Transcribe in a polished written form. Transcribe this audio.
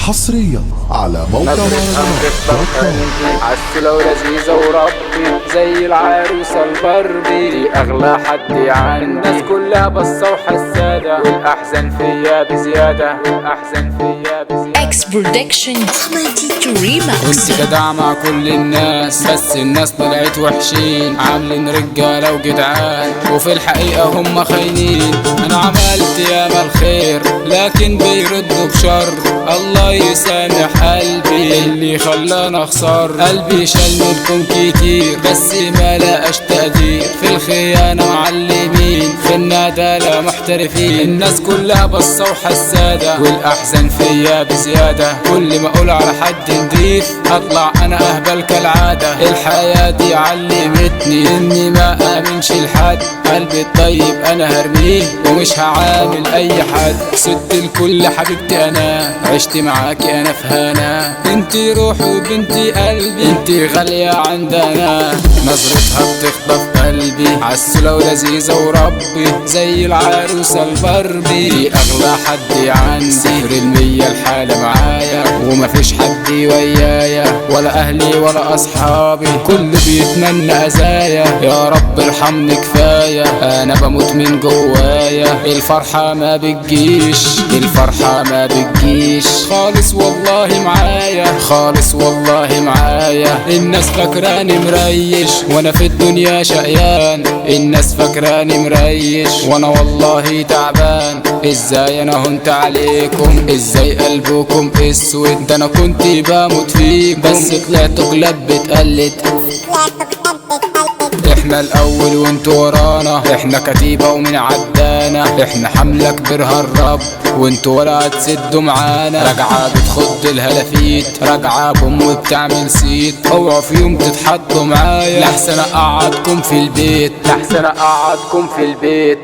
حصريا على موقع عسولة ولذيذة وربي زي العروسة البربي، دي أغلى حد عندي. الناس كلها بصة وحسادة، والأحزان فيا بزيادة، والأحزان فيا بزيادة. اكس برودكشن احمد تيتو ريماكس. كنت جدع مع كل الناس، بس الناس طلعت وحشين، عاملين رجالة وجدعان وفي الحقيقة هم خاينين. أنا عملت ياما الخير لكن بيردوا بشر، الله يسامح قلبي اللي خلانا اخسر. قلبي شال منكم كتير بس ما لقاش تقدير، في الخيانة معلمين في الندالة محترفين. الناس كلها بصة وحسادة، والأحزان فيا بزيادة. كل ما أقول على حد نضيف أطلع أنا أهبل كالعادة. الحياة دي علمتني إني ما آمنش لحد، قلبي الطيب أنا هرميه ومش هعامل أي حد. ست الكل حبيبتي أنا، عشت معاكي أنا في هنا، انتي روحي وبنتي قلبي، انتي غالية عندنا. نظرتها بتخطف قلبي، عسولة ولذيذة وربي زي العروسة البربي، دي أغلى حد عندي. 0% الحالة معايا ومفيش حد ويايا، ولا أهلي ولا أصحابي، كل بيتمنى أذايا. يا رب ارحمني كفاية، أنا بموت من جوايا. الفرحة ما بتجيش، الفرحة ما بتجيش خالص والله معايا، خالص والله معايا. الناس فاكراني مريش وانا في الدنيا شقيان، الناس فاكراني مريش وانا والله تعبان. ازاي انا هنت عليكم، ازاي قلبكم اسود، ده انا كنت بموت فيكم بس طلعتوا كلاب بتقلد. احنا الاول وانتوا ورانا، احنا كتيبة ومن عدانا، احنا حملة كبرها الرب وانتوا ولا هتسدوا معانا. راجعة بتخض الهلافيت، راجعة بوم وبتعمل سيت، اوعوا في يوم تتحطوا معايا، لحسن اقعدكم في البيت، لحسن اقعدكم في البيت.